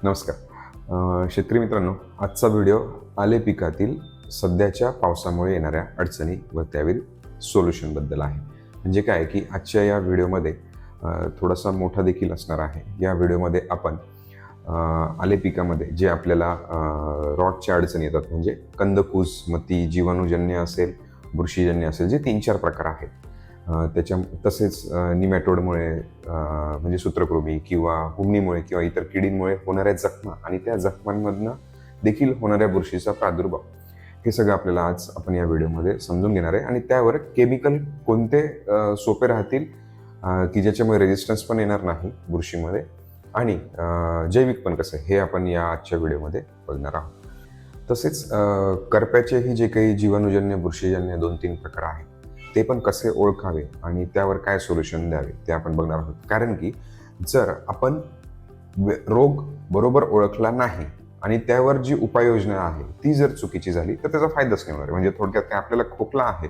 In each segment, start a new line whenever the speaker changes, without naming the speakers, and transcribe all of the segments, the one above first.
नमस्कार. शेतकरी मित्रांनो, आजचा व्हिडिओ आले पिकातील सध्याच्या पावसामुळे येणाऱ्या अडचणी व त्यावरील सोल्युशनबद्दल आहे. म्हणजे काय की आजच्या या व्हिडिओमध्ये थोडासा मोठा देखील असणार आहे. या व्हिडिओमध्ये आपण आले पिकामध्ये जे आपल्याला रॉटच्या अडचणी येतात, म्हणजे कंदकुज, मग ती जीवाणूजन्य असेल, बुरशीजन्य असेल, जे 3-4 प्रकार आहेत. त्याच्या तसेच निमॅटोडमुळे म्हणजे सूत्रकृमी किंवा हुमणीमुळे किंवा इतर किडींमुळे होणाऱ्या जखमा आणि त्या जखमांमधनं देखील होणाऱ्या बुरशीचा प्रादुर्भाव, हे सगळं आपल्याला आज आपण या व्हिडिओमध्ये समजून घेणार आहे. आणि त्यावर केमिकल कोणते सोपे राहतील की ज्याच्यामुळे रेजिस्टन्स पण येणार नाही बुरशीमध्ये, आणि जैविक पण कसं, हे आपण या आजच्या व्हिडिओमध्ये बघणार आहोत. तसेच करप्याचेही जे काही जीवाणूजन्य, बुरशीजन्य 2-3 प्रकार आहेत, ते पण कसे ओळखावे आणि त्यावर काय सोल्युशन द्यावे ते आपण बघणार आहोत. कारण की जर आपण रोग बरोबर ओळखला नाही आणि त्यावर जी उपाययोजना आहे ती जर चुकीची झाली तर त्याचा फायदाच नाही होणार. म्हणजे थोडक्यात काय, आपल्याला खोकला आहे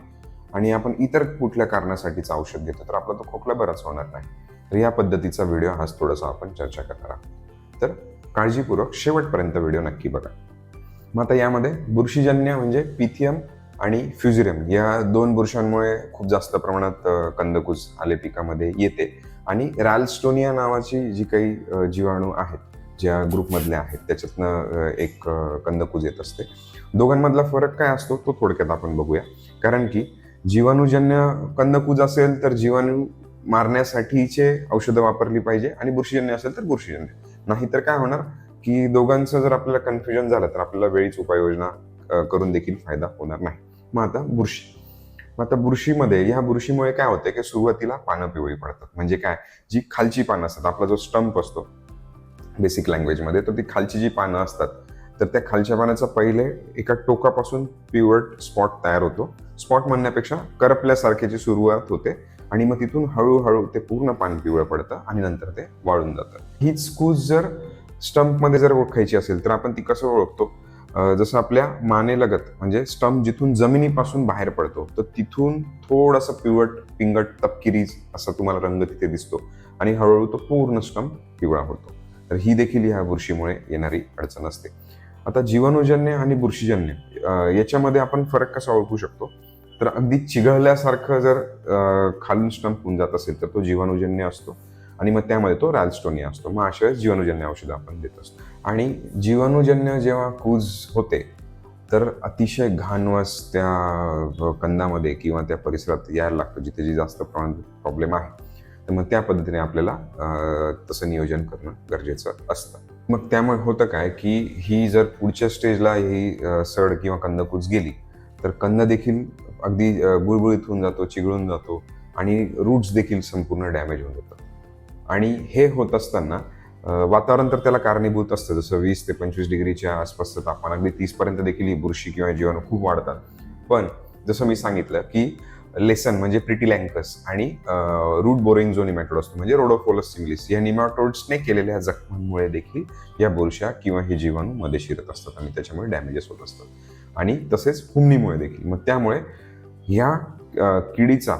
आणि आपण इतर कुठल्या कारणासाठीचं औषध घेतो तर आपला तो खोकला बराच होणार नाही. तर या पद्धतीचा व्हिडिओ आज थोडासा आपण चर्चा करणार आहोत. तर काळजीपूर्वक शेवटपर्यंत व्हिडिओ नक्की बघा. मग आता यामध्ये बुरशीजन्य म्हणजे पिथियम आणि फ्युझिरियम या 2 बुरशांमुळे खूप जास्त प्रमाणात कंदकुज आले पिकामध्ये येते. आणि रॅलस्टोनिया नावाची जी काही जीवाणू आहेत, ज्या ग्रुपमधले आहेत, त्याच्यातनं एक कंदकुज येत असते. दोघांमधला फरक काय असतो तो थोडक्यात आपण बघूया. कारण की जीवाणूजन्य कंदकुज असेल तर जीवाणू मारण्यासाठीचे औषधं वापरली पाहिजे, आणि बुरशीजन्य असेल तर बुरशीजन्य. नाहीतर काय होणार की दोघांचं जर आपल्याला कन्फ्युजन झालं तर आपल्याला वेळीच उपाययोजना करून देखील फायदा होणार नाही. मग आता बुरशी. मग आता बुरशीमध्ये, ह्या बुरशीमुळे काय होतं की सुरुवातीला पानं पिवळी पडतात. म्हणजे काय, जी खालची पानं असतात, आपला जो स्टंप असतो बेसिक लँग्वेजमध्ये, तर ती खालची जी पानं असतात, तर त्या खालच्या पानाचा पहिले एका टोकापासून पिवळट स्पॉट तयार होतो. स्पॉट म्हणण्यापेक्षा करपल्यासारख्याची सुरुवात होते, आणि मग तिथून हळूहळू ते पूर्ण पान पिवळं पडतं आणि नंतर ते वाळून जातं. हीच कूज जर स्टंपमध्ये जर ओळखायची असेल तर आपण ती कसं ओळखतो? जसं आपल्या मानेलगत, म्हणजे स्टंप जिथून जमिनीपासून बाहेर पडतो तर तिथून थोडासा पिवट पिंगट तपकिरी असा तुम्हाला रंग तिथे दिसतो, आणि हळूहळू तो पूर्ण स्टंप पिवळा होतो. तर ही देखील ह्या बुरशीमुळे येणारी अडचण असते. आता जीवाणूजन्य आणि बुरशीजन्य याच्यामध्ये आपण फरक कसा ओळखू शकतो? तर अगदी चिघळल्यासारखं जर खालून स्टंप होऊन जात असेल तर तो जीवाणूजन्य असतो, आणि मग त्यामध्ये तो रॅलस्टोनिया असतो. मग अशा वेळेस जीवाणूजन्य औषधं आपण देत असतो. आणि जीवाणूजन्य जेव्हा कूज होते तर अतिशय घाणवास त्या कंदामध्ये किंवा त्या परिसरात यायला लागतं, जिथे जी जास्त प्रमाणात प्रॉब्लेम आहे. तर मग त्या पद्धतीने आपल्याला तसं नियोजन करणं गरजेचं असतं. मग त्यामुळे होतं काय की ही जर पुढच्या स्टेजला ही सड किंवा कंदकुज गेली तर कंद देखील अगदी गुळगुळीत होऊन जातो, चिघळून जातो, आणि रूट्स देखील संपूर्ण डॅमेज होऊन जातात. आणि हे होत असताना वातावरण तर त्याला कारणीभूत असतं. जसं 20 ते 25 डिग्रीच्या आसपासचं तापमान, अगदी 30 पर्यंत देखील ही बुरशी किंवा जीवाणू खूप वाढतात. पण जसं मी सांगितलं की लेसन म्हणजे प्रिटिलँकस आणि रूट बोरिंग जो निमॅटोड असतो, म्हणजे रोडोफोलस सिंग्लिस, या निमॅटोड्सने केलेल्या जखमांमुळे देखील या बुरशा किंवा हे जीवाणू मध्ये शिरत असतात आणि त्याच्यामुळे डॅमेजेस होत असतात. आणि तसेच हुमणीमुळे देखील. मग त्यामुळे ह्या किडीचा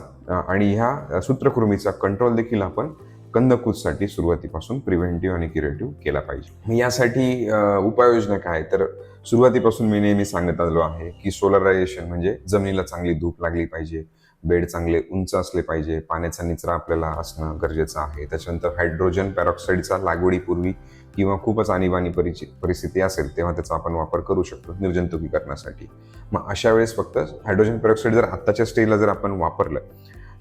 आणि ह्या सूत्रकृमीचा कंट्रोल देखील आपण कंदकुजसाठी सुरुवातीपासून प्रिव्हेंटिव्ह आणि क्युरेटिव्ह केला पाहिजे. यासाठी उपाययोजना काय, तर सुरुवातीपासून मी नेहमी सांगत आलो आहे की सोलरायझेशन म्हणजे जमिनीला चांगली धूप लागली पाहिजे, बेड चांगले उंच असले पाहिजे, पाण्याचा निचरा आपल्याला असणं गरजेचं आहे. त्याच्यानंतर हायड्रोजन पेरॉक्साईडचा लागवडीपूर्वी किंवा खूपच आणीबाणी परिस्थिती असेल तेव्हा त्याचा आपण वापर करू शकतो निर्जंतुकीकरणासाठी. मग अशा वेळेस फक्त हायड्रोजन पेरॉक्साईड जर आत्ताच्या स्टेजला जर आपण वापरलं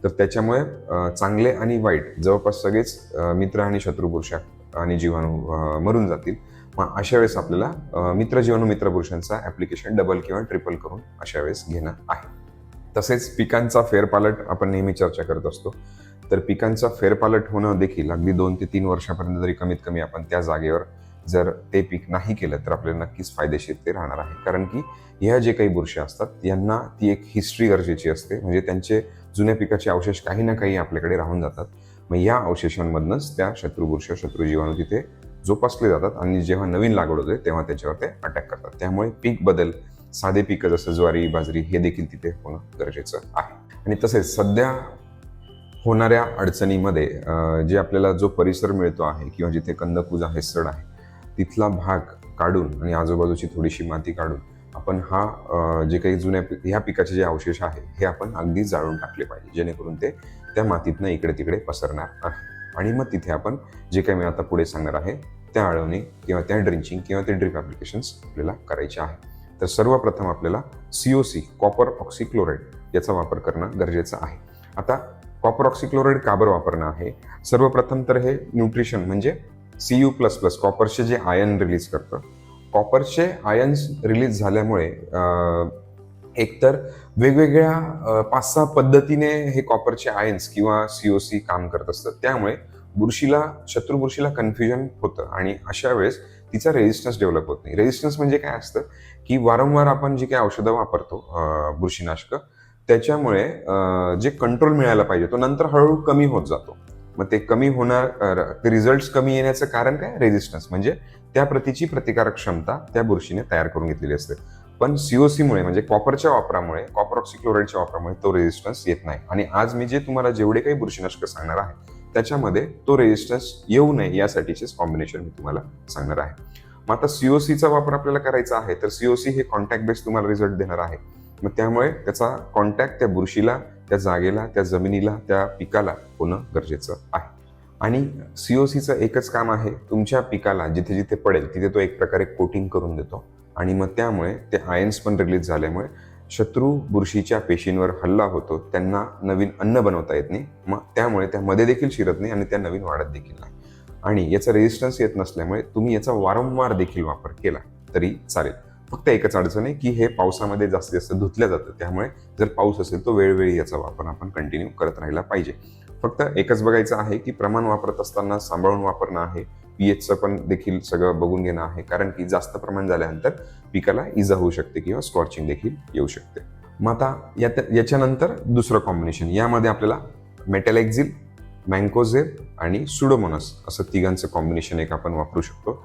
तर त्याच्यामुळे चांगले आणि वाईट जवळपास सगळेच मित्र आणि शत्रू बुरशा आणि जीवाणू मरून जातील. मग अशा वेळेस आपल्याला मित्र जीवाणू, मित्र बुरशांचा ऍप्लिकेशन डबल किंवा ट्रिपल करून अशा वेळेस घेणं आहे. तसेच पिकांचा फेरपालट आपण नेहमी चर्चा करत असतो. तर पिकांचा फेरपालट होणं देखील अगदी 2 ते 3 वर्षापर्यंत जरी कमीत कमी आपण त्या जागेवर जर ते पीक नाही केलं तर आपल्याला नक्कीच फायदेशीर ते राहणार आहे. कारण की ह्या जे काही बुरशी असतात यांना ती एक हिस्ट्री गरजेची असते. म्हणजे त्यांचे जुन्या पिकाचे अवशेष काही ना काही आपल्याकडे राहून जातात. मग या अवशेषांमधनंच त्या शत्रुबुरशी, शत्रुजीवाणू तिथे जोपासले जातात, आणि जेव्हा नवीन लागवड होते तेव्हा त्याच्यावर ते अटॅक करतात. त्यामुळे पीक बदल, साधे पिकं जसं ज्वारी, बाजरी, हे देखील तिथे होणं गरजेचं आहे. आणि तसेच सध्या होणाऱ्या अडचणीमध्ये जे आपल्याला जो परिसर मिळतो आहे किंवा जिथे कंदकुज आहे, सड आहे, तिथला भाग काढून आणि आजूबाजूची थोडीशी माती काढून आपण जे काही ह्या पिकाचे जे अवशेष आहे हे आपण अगदी जाळून टाकले पाहिजे, जेणेकरून ते त्या मातीतनं इकडे तिकडे पसरणार आहे. आणि मग तिथे आपण जे काही मी आता पुढे सांगणार आहे त्या आळवणी किंवा त्या ड्रिंचिंग किंवा ते ड्रिप ॲप्लिकेशन्स आपल्याला करायचे आहे. तर सर्वप्रथम आपल्याला COC कॉपर ऑक्सिक्लोराईड याचा वापर करणं गरजेचं आहे. आता कॉपर ऑक्सिक्लोराईड का बरं वापरणं आहे? सर्वप्रथम तर हे न्यूट्रिशन म्हणजे Cu++ कॉपरचे जे आयन रिलीज करतं. कॉपरचे आयन्स रिलीज झाल्यामुळे एकतर वेगवेगळ्या 5-6 पद्धतीने हे कॉपरचे आयन्स किंवा COC काम करत असतं. त्यामुळे शत्रू बुरशीला कन्फ्युजन होतं आणि अशा वेळेस तिचा रेजिस्टन्स डेव्हलप होत नाही. रेजिस्टन्स म्हणजे काय असतं की वारंवार आपण जी काही औषधं वापरतो बुरशीनाशक, त्याच्यामुळे जे कंट्रोल मिळायला पाहिजे तो नंतर हळूहळू कमी होत जातो. मग ते कमी होणार, ते रिझल्ट कमी येण्याचं कारण काय? रेजिस्टन्स म्हणजे त्या प्रतीची प्रतिकारक क्षमता त्या बुरशीने तयार करून घेतलेली असते. पण COCमुळे म्हणजे कॉपरच्या वापरामुळे, कॉपर ऑक्सिक्लोराईडच्या वापरामुळे तो रेजिस्टन्स येत नाही. आणि आज मी जे तुम्हाला जेवढे काही बुरशीनाशक सांगणार आहे त्याच्यामध्ये तो रेजिस्टन्स येऊ नये यासाठीचेच कॉम्बिनेशन मी तुम्हाला सांगणार आहे. मग आता COCचा वापर आपल्याला करायचा आहे, तर COC हे कॉन्टॅक्ट बेस तुम्हाला रिझल्ट देणार आहे. मग त्यामुळे त्याचा कॉन्टॅक्ट त्या बुरशीला, त्या जागेला, त्या जमिनीला, त्या पिकाला होणं गरजेचं आहे. आणि COCचं एकच काम आहे, तुमच्या पिकाला जिथे जिथे पडेल तिथे तो एक प्रकारे कोटिंग करून देतो. आणि मग त्यामुळे ते आयन्स पण रिलीज झाल्यामुळे शत्रू बुरशीच्या पेशींवर हल्ला होतो, त्यांना नवीन अन्न बनवता येत नाही. मग त्यामुळे त्यामध्ये देखील शिरत नाही आणि त्या नवीन वाढत देखील नाही. आणि याचा रेजिस्टन्स येत नसल्यामुळे तुम्ही याचा वारंवार देखील वापर केला तरी चालेल. फक्त एकच अडचण आहे की हे पावसामध्ये जास्तीत जास्त धुतलं जातं, त्यामुळे जर पाऊस असेल तर वेळोवेळी याचा वापर आपण कंटिन्यू करत राहिला पाहिजे. फक्त एकच बघायचं आहे की प्रमाण वापरत असताना सांभाळून वापरणं आहे. pHचं पण देखील सगळं बघून घेणं आहे, कारण की जास्त प्रमाण झाल्यानंतर पिकाला इजा होऊ शकते किंवा स्कॉर्चिंग देखील येऊ शकते. मग आता याच्यानंतर दुसरं कॉम्बिनेशन, यामध्ये आपल्याला मेटॅलेक्झिल, मँकोझेब आणि सुडोमोनास असं तिघांचं कॉम्बिनेशन एक आपण वापरू शकतो.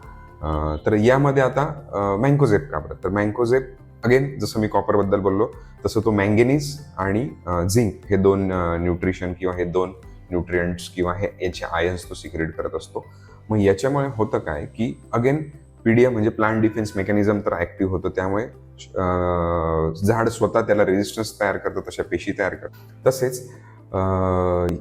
तर यामध्ये आता मँकोझेब का बरं? तर मँकोझेब अगेन जसं मी कॉपरबद्दल बोललो तसं तो मँगेनीज आणि झिंक हे 2 न्यूट्रिशन किंवा हे 2 न्यूट्रियंट्स किंवा याचे आयन्स तो सिक्रेट करत असतो. मग याच्यामुळे होतं काय की अगेन PDM म्हणजे प्लांट डिफेन्स मेकॅनिझम तर ऍक्टिव्ह होतं, त्यामुळे झाड स्वतः त्याला रेजिस्टन्स तयार करतं, तशा पेशी तयार करतं. तसेच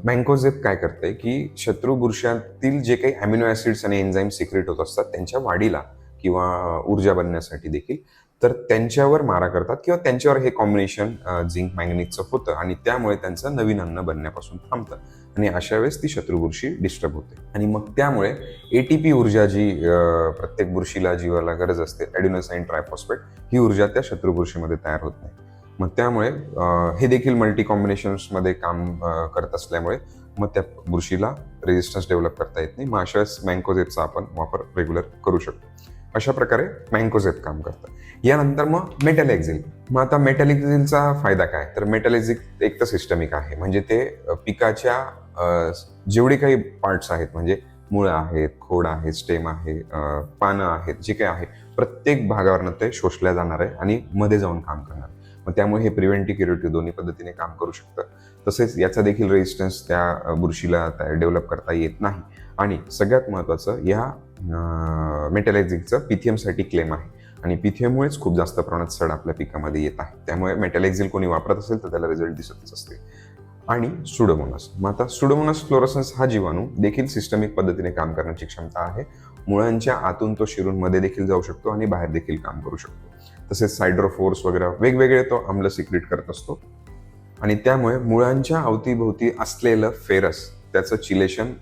मँकोझेब काय करते की शत्रू बुरशातील जे काही अमिनो ऍसिड्स आणि एन्झाईम सिक्रेट होत असतात त्यांच्या वाढीला किंवा ऊर्जा बनण्यासाठी देखील, तर त्यांच्यावर मारा करतात किंवा त्यांच्यावर हे कॉम्बिनेशन झिंक मॅंगनीजचं होतं आणि त्यामुळे त्यांचं नवीन अन्न बनण्यापासून थांबतं आणि अशा वेळेस ती शत्रू बुरशी डिस्टर्ब होते. आणि मग त्यामुळे ATP ऊर्जा जी प्रत्येक बुरशीला जीवाला गरज असते, ॲडेनोसाईन ट्रायफॉस्फेट, ही ऊर्जा त्या शत्रू बुरशीमध्ये तयार होत नाही. मग त्यामुळे हे देखील मल्टी कॉम्बिनेशन्समध्ये काम करत असल्यामुळे मग त्या बुरशीला रेजिस्टन्स डेव्हलप करता येत नाही. मग अशा वेळेस मँकोझेबचा आपण वापर रेग्युलर करू शकतो. अशा प्रकारे मँकोझेब काम करतं. यानंतर मग मेटॅलेक्झिल. मग आता मेटॅलेक्झिलचा फायदा काय? तर मेटॅलेक्झिल एक तर सिस्टमिक आहे, म्हणजे ते पिकाच्या जेवढे काही पार्ट्स आहेत, म्हणजे मुळं आहेत, खोड आहे, स्टेम आहे, पानं आहेत, जे काही आहे प्रत्येक भागावरनं ते शोषल्या जाणार आहे आणि मध्ये जाऊन काम करणार. मग त्यामुळे हे प्रिव्हेंटिव्ह क्युरेटिव्ह दोन्ही पद्धतीने काम करू शकतं. तसेच याचा देखील रेजिस्टन्स त्या बुरशीला डेव्हलप करता येत नाही. आणि सगळ्यात महत्त्वाचं, या मेटॅलेक्झिलचं पिथियमसाठी क्लेम आहे आणि पिथियममुळेच खूप जास्त प्रमाणात सड आपल्या पिकामध्ये येत आहे. त्यामुळे मेटॅलेक्झिल कोणी वापरत असेल तर त्याला रिझल्ट दिसतच असते. आणि सुडोमोनास. मग आता सुडोमोनास फ्लोरोसन्स हा जीवाणू देखील सिस्टमिक पद्धतीने काम करण्याची क्षमता आहे. मुळांच्या आतून तो शिरून मध्ये देखील जाऊ शकतो आणि बाहेर देखील काम करू शकतो. तसेच सायड्रोफोर्स वगैरे वेगवेगळे तो आम्ल सिक्रेट करत असतो आणि त्यामुळे मुळांच्या अवतीभोवती असलेलं फेरस त्याचं चिलेशन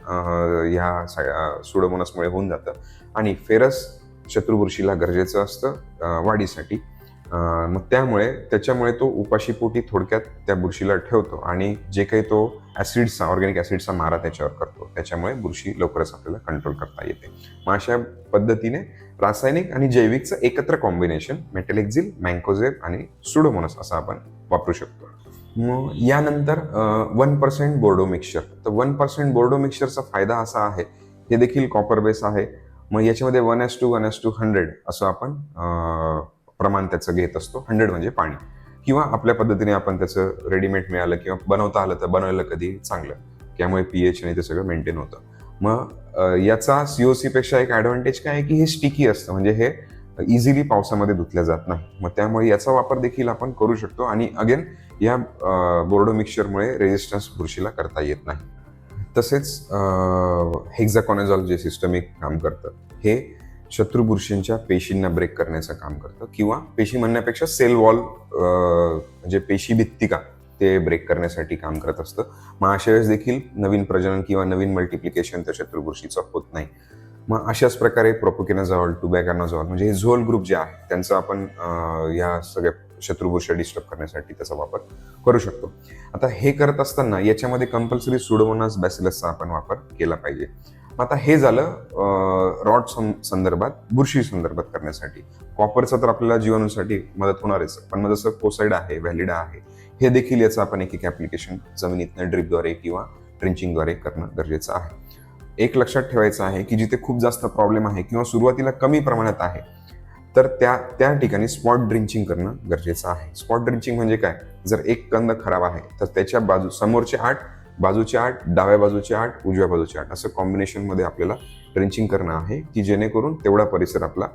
ह्या सुडोमोनासमुळे होऊन जातं आणि फेरस शत्रुबुरशीला गरजेचं असतं वाढीसाठी. मग त्याच्यामुळे तो उपाशीपोटी थोडक्यात त्या बुरशीला ठेवतो आणि जे काही तो ऑर्गॅनिक ऍसिडचा मारा त्याच्यावर करतो, त्याच्यामुळे बुरशी लवकरच आपल्याला कंट्रोल करता येते. मग अशा पद्धतीने रासायनिक आणि जैविकचं एकत्र कॉम्बिनेशन मेटॅलेक्झिल, मँकोझेब आणि सुडोमोनास असं आपण वापरू शकतो. मग यानंतर 1% बोर्डो मिक्सचर. तर 1% बोर्डो मिक्सचरचा फायदा असा आहे, हे देखील कॉपर बेस आहे. मग याच्यामध्ये 1:1:100 असं आपण प्रमाण त्याचं घेत असतो. 100 म्हणजे पाणी, किंवा आपल्या पद्धतीने आपण त्याचं रेडीमेड मिळालं किंवा बनवता आलं तर बनवलं कधी चांगलं, त्यामुळे pH आणि ते सगळं मेंटेन होतं. मग याचा सीओसी पेक्षा एक ॲडव्हान्टेज काय आहे की हे स्टिकी असतं, म्हणजे हे इझिली पावसामध्ये धुतलं जात नाही. मग त्यामुळे याचा वापर देखील आपण करू शकतो आणि अगेन या बोर्डो मिक्सचरमुळे रेजिस्टन्स बुरशीला करता येत नाही. तसेच हेक्झाकॉनाझॉल जे सिस्टमिक काम करतं, हे शत्रू बुरशींच्या पेशींना ब्रेक करण्याचं काम करतं, किंवा पेशी म्हणण्यापेक्षा सेल वॉल म्हणजे पेशी भित्तिका ते ब्रेक करण्यासाठी काम करत असतं. मग अशा वेळेस देखील नवीन प्रजनन किंवा नवीन मल्टिप्लिकेशन त्या शत्रू बुरशीचं होत नाही. मग अशाच प्रकारे प्रोपोकेनाझॉल, टुबॅकॅनाझॉल म्हणजे हे झोल ग्रुप जे आहे त्यांचा आपण या सगळ्या शत्रुबुरशी डिस्टर्ब करण्यासाठी त्याचा वापर करू शकतो. आता हे करत असताना याच्यामध्ये कंपल्सरी सुडोमोनास बॅसिलसचा आपण वापर केला पाहिजे. आता हे झालं रॉड संदर्भात, बुरशी संदर्भात करण्यासाठी. कॉपरचा तर आपल्याला जीवाणूसाठी मदत होणारच, पण मग जसं कोसाइड आहे, व्हॅलिडा आहे, हे देखील याचं आपण एक ऍप्लिकेशन जमिनीतनं ड्रिपद्वारे किंवा ट्रेंचिंगद्वारे करणं गरजेचं आहे. एक लक्षात ठेवायचं आहे की जिथे खूप जास्त प्रॉब्लेम आहे किंवा सुरुवातीला कमी प्रमाणात आहे, तर त्या ठिकाणी स्पॉट ड्रिंचिंग करणं गरजेचं आहे. स्पॉट ड्रिंचिंग म्हणजे काय? जर एक कंद खराब आहे तर त्याच्या समोरचे 8, बाजूचे 8, डाव्या बाजूचे 8, उजव्या बाजूचे 8 असं कॉम्बिनेशनमध्ये आपल्याला ड्रिंचिंग करणं आहे, की जेणेकरून तेवढा परिसर आपला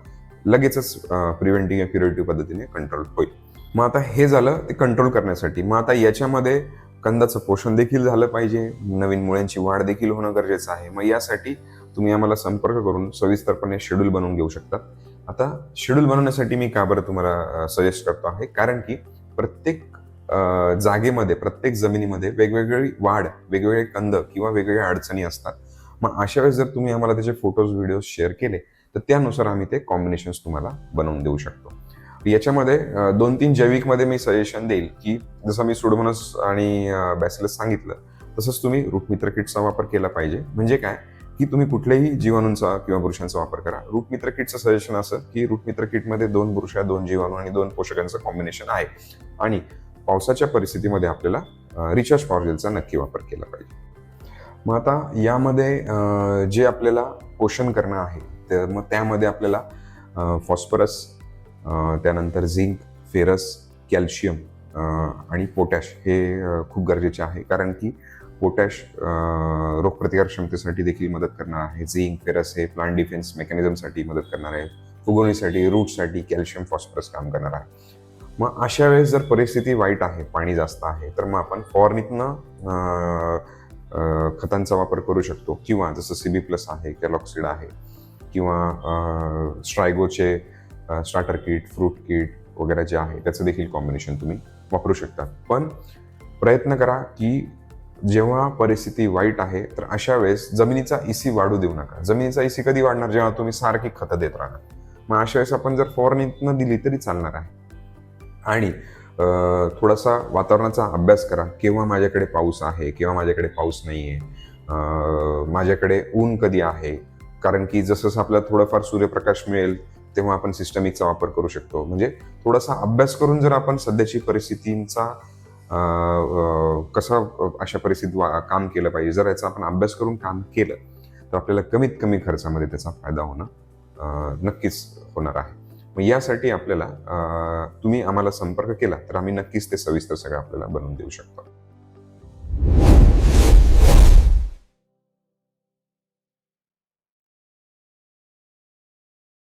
लगेचच प्रिव्हेंटिव्ह या क्युरेटिव्ह पद्धतीने कंट्रोल होईल. मग आता हे झालं ते कंट्रोल करण्यासाठी. मग आता याच्यामध्ये कंदाचं पोषण देखील झालं पाहिजे, नवीन मुळ्यांची वाढ देखील होणं गरजेचं आहे. मग यासाठी तुम्ही आम्हाला संपर्क करून सविस्तरपणे शेड्यूल बनवून घेऊ शकता. आता शेड्यूल बनवण्यासाठी मी का बरं तुम्हाला सजेस्ट करतो आहे, कारण की प्रत्येक जागेमध्ये, प्रत्येक जमिनीमध्ये वेगवेगळी वाढ, वेगवेगळे कंद किंवा वेगवेगळ्या अडचणी असतात. मग अशा वेळेस जर तुम्ही आम्हाला त्याचे फोटोज, व्हिडिओज शेअर केले तर त्यानुसार आम्ही ते कॉम्बिनेशन्स तुम्हाला बनवून देऊ शकतो. याच्यामध्ये 2-3 जैविकमध्ये मी सजेशन देईल, की जसं मी सुडोमोनास आणि बॅसिलस सांगितलं तसंच तुम्ही रूटमित्र किटचा वापर केला पाहिजे. म्हणजे काय की तुम्ही कुठल्याही जीवाणूंचा किंवा बुरशांचा वापर करा. रूटमित्र किटचं सजेशन असं की रूटमित्र किटमध्ये 2 बुरशा, 2 जीवाणू आणि 2 पोषकांचं कॉम्बिनेशन आहे, आणि पावसाच्या परिस्थितीमध्ये आपल्याला रिचार्ज पॉवर जेलचा नक्की वापर केला पाहिजे. मग आता यामध्ये जे आपल्याला पोषण करणं आहे, तर मग त्यामध्ये आपल्याला फॉस्फरस, त्यानंतर झिंक, फेरस, कॅल्शियम आणि पोटॅश हे खूप गरजेचे आहे. कारण की पोटॅश रोगप्रतिकार क्षमतेसाठी देखील मदत करणार आहे. झिंक, फेरस हे प्लांट डिफेन्स मेकॅनिझमसाठी मदत करणार आहे. फुगवणीसाठी, रूटसाठी कॅल्शियम, फॉस्फरस काम करणार आहे. मग अशा वेळेस जर परिस्थिती वाईट आहे, पाणी जास्त आहे, तर मग आपण फवारणीतनं खतांचा वापर करू शकतो, किंवा जसं CB+ आहे, कॅलॉक्सिड आहे, किंवा स्ट्रायगोचे स्टार्टर किट, फ्रूट किट वगैरे जे आहे त्याचं देखील कॉम्बिनेशन तुम्ही वापरू शकता. पण प्रयत्न करा की जेव्हा परिस्थिती वाईट आहे तर अशा वेळेस जमिनीचा इसी वाढू देऊ नका. जमिनीचा इसी कधी वाढणार? जेव्हा तुम्ही सारखी खतं देत राहणार. मग अशा वेळेस आपण जर फवारणीतनं दिली तरी चालणार आहे. आणि थोडासा वातावरणाचा अभ्यास करा. केव्हा माझ्याकडे पाऊस आहे, केव्हा माझ्याकडे पाऊस नाही आहे, माझ्याकडे ऊन कधी आहे. कारण की जसं आपल्याला थोडंफार सूर्यप्रकाश मिळेल तेव्हा आपण सिस्टमिकचा वापर करू शकतो. म्हणजे थोडासा अभ्यास करून जर आपण सध्याची परिस्थितींचा कसा अशा परिस्थितीत काम केलं पाहिजे, जर याचा आपण अभ्यास करून काम केलं तर आपल्याला कमीत कमी खर्चामध्ये त्याचा फायदा होणं नक्कीच होणार आहे. मग यासाठी आपल्याला तुम्ही आम्हाला संपर्क केला तर आम्ही नक्कीच ते सविस्तर सगळं आपल्याला बनवून देऊ शकतो.